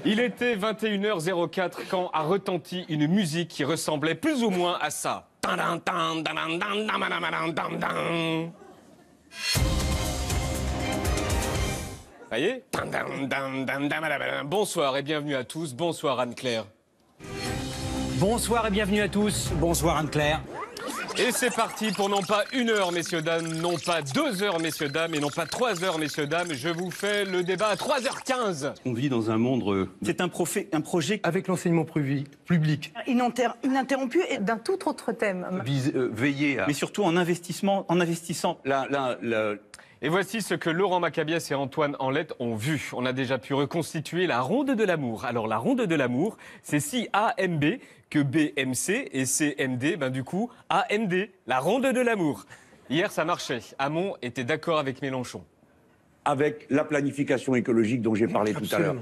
Il était 21h04 quand a retenti une musique qui ressemblait plus ou moins à ça. Ça y est? Bonsoir et bienvenue à tous. Bonsoir Anne-Claire. Bonsoir et bienvenue à tous. Bonsoir Anne-Claire. Et c'est parti pour non pas 1 heure, messieurs, dames, non pas 2 heures, messieurs, dames, et non pas 3 heures, messieurs, dames. Je vous fais le débat à 3h15. On vit dans un monde... C'est un projet avec l'enseignement public. Ininterrompu et d'un tout autre thème. Veiller à... Mais surtout en investissant Et voici ce que Laurent Macabiès et Antoine Anlette ont vu. On a déjà pu reconstituer la ronde de l'amour. Alors la ronde de l'amour, c'est si AMB que BMC et CMD, du coup AMD, la ronde de l'amour. Hier ça marchait. Hamon était d'accord avec Mélenchon. Avec la planification écologique dont j'ai parlé tout à l'heure.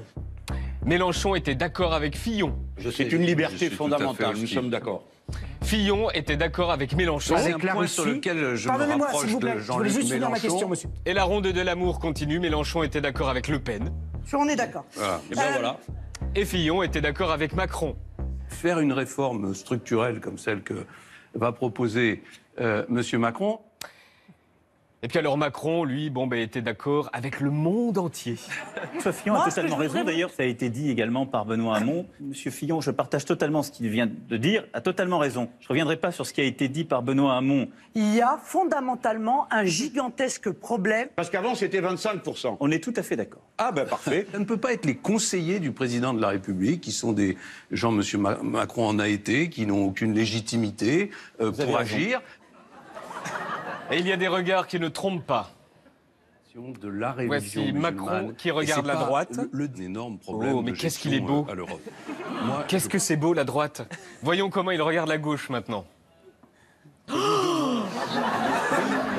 Mélenchon était d'accord avec Fillon. C'est une liberté fondamentale, nous sommes d'accord. Fillon était d'accord avec Mélenchon. avec un la point Russie. sur lequel je me Pardonnez-moi, rapproche s'il vous plaît. de Je voulais Jean-Luc juste finir ma question, Mélenchon. monsieur. Et la ronde de l'amour continue. Mélenchon était d'accord avec Le Pen. On est d'accord. Voilà. Et ben voilà. Et Fillon était d'accord avec Macron. Faire une réforme structurelle comme celle que va proposer Monsieur Macron. Et puis alors Macron, lui, était d'accord avec le monde entier. François Fillon a totalement raison. D'ailleurs, ça a été dit également par Benoît Hamon. Monsieur Fillon, je partage totalement ce qu'il vient de dire, a totalement raison. Je ne reviendrai pas sur ce qui a été dit par Benoît Hamon. Il y a fondamentalement un gigantesque problème. Parce qu'avant, c'était 25%. On est tout à fait d'accord. Ah ben parfait. Ça ne peut pas être les conseillers du président de la République, qui sont des gens, Monsieur Macron en a été, qui n'ont aucune légitimité pour agir. Et il y a des regards qui ne trompent pas. De la religion Voici Macron qui regarde la droite. Le énorme problème. Oh, mais qu'est-ce qu'il est beau. À l'Europe. Qu'est-ce que c'est beau la droite. Voyons comment il regarde la gauche maintenant.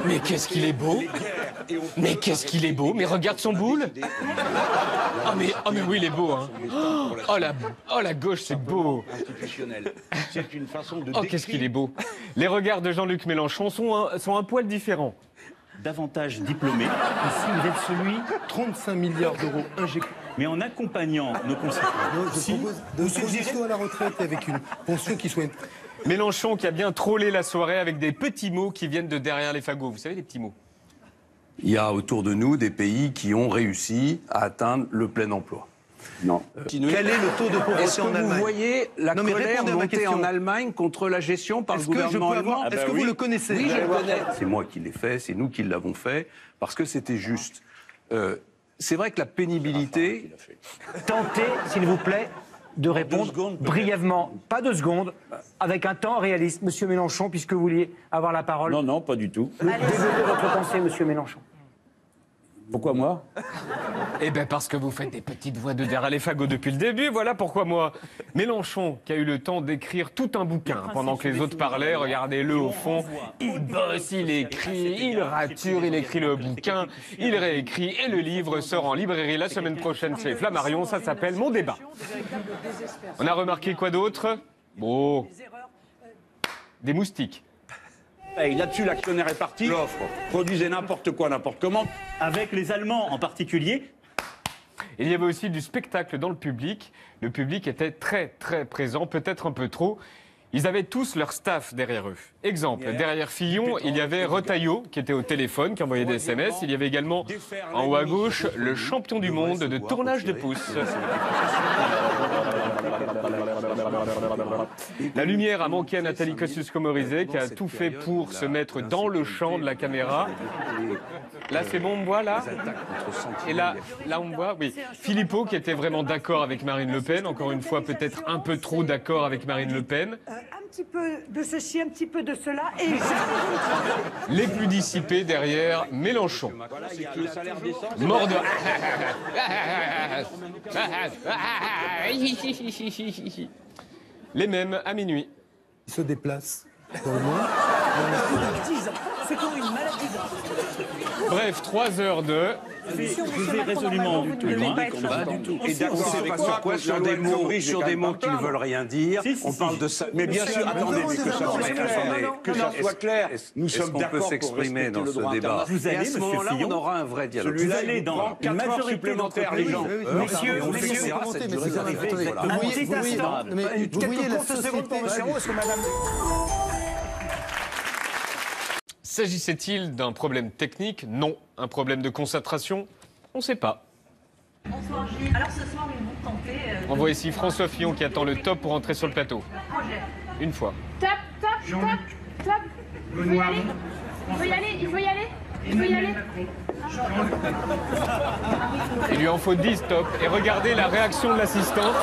Mais qu'est-ce qu'il est beau. Mais qu'est-ce qu'il est beau. Mais regarde son boule. Ah mais oui, il est beau. Hein. Oh la gauche, c'est beau. C'est une façon de Oh, qu'est-ce qu'il est beau. Les regards de Jean-Luc Mélenchon sont un poil différents. Davantage diplômé, Ici, vous êtes celui, 35 milliards d'euros injectés. mais en accompagnant nos concitoyens. Je propose de transition à la retraite avec une pension qui soit... Mélenchon qui a bien trollé la soirée avec des petits mots qui viennent de derrière les fagots. Vous savez, les petits mots. Il y a autour de nous des pays qui ont réussi à atteindre le plein emploi. Non. Quel est le taux de pauvreté en Allemagne? Vous voyez la Non, mais colère répondez à ma monter question. en Allemagne contre la gestion par le Est-ce que je gouvernement peux allemand? avoir... Est-ce que vous le connaissez? Oui, je le connais. C'est moi qui l'ai fait, c'est nous qui l'avons fait, parce que c'était juste. C'est vrai que la pénibilité... Tentez, s'il vous plaît, de répondre brièvement, pas 2 secondes, avec un temps réaliste. Monsieur Mélenchon, puisque vous vouliez avoir la parole. Non, pas du tout. Développez votre pensée, monsieur Mélenchon. Pourquoi moi? Eh bien parce que vous faites des petites voix de derrière les fagots depuis le début, voilà pourquoi moi. Mélenchon, qui a eu le temps d'écrire tout un bouquin pendant que les autres parlaient, regardez-le au fond, il bosse, il écrit, il rature, il écrit le bouquin, il réécrit et le livre sort en librairie la semaine prochaine chez Flammarion, ça s'appelle Mon débat. On a remarqué quoi d'autre? Bon, des moustiques. Hey, là-dessus, l'actionnaire est parti. L'offre. Produisez n'importe quoi, n'importe comment. Avec les Allemands en particulier. Il y avait aussi du spectacle dans le public. Le public était très, très présent, peut-être un peu trop. Ils avaient tous leur staff derrière eux. Exemple, derrière Fillon, il y avait Retailleau, qui était au téléphone, qui envoyait des SMS. Il y avait également, en haut à gauche, le champion du monde de tournage de pouce. La lumière a manqué à Nathalie Kosciusko-Morizet, qui a tout fait pour se mettre dans le champ de la caméra. Là, c'est bon, on me voit, là? Et là, on me voit, oui. Philippot, qui était vraiment d'accord avec Marine Le Pen. Encore une fois, peut-être un peu trop d'accord avec Marine Le Pen. Un petit peu de ceci, un petit peu de cela, et Les plus dissipés derrière Mélenchon. Mort de... Les mêmes à minuit. Il se déplace dans le monde. plutôt une maladie. Bref, 3 heures de... Je vais résolument plus loin. Pas du tout. Et d'accord, On avec sait quoi quoi sur des mots qui ne veulent rien dire. Si, si, On si. parle de ça. Mais bien sûr, attendez, mais que ça soit clair. Que ça soit clair. Nous sommes qu'on peut d'accord pour s'exprimer respecter dans le ce droit débat. international. Vous allez, Et à ce monsieur moment-là, Fillon, on aura un vrai dialogue. Vous allez dans prend une 4 heures majorité supplémentaires, les gens. Messieurs, on messieurs, finira cette durée Vous d'arrivée. attendez, exactement. vous voyez- petit vous voyez- instant, mais vous voyez quelques la courtes secondes pour société. monsieur Roux, est-ce que madame... S'agissait-il d'un problème technique? Non. Un problème de concentration? On ne sait pas. Bonsoir. Alors ce soir, ils vont tenter. On voit ici François Fillon qui attend le top pour entrer sur le plateau. Une fois. Top, top, top, top. Il faut y aller. Il faut y aller, il faut y aller. Il faut y aller. Il lui en faut 10 top. Et regardez la réaction de l'assistante.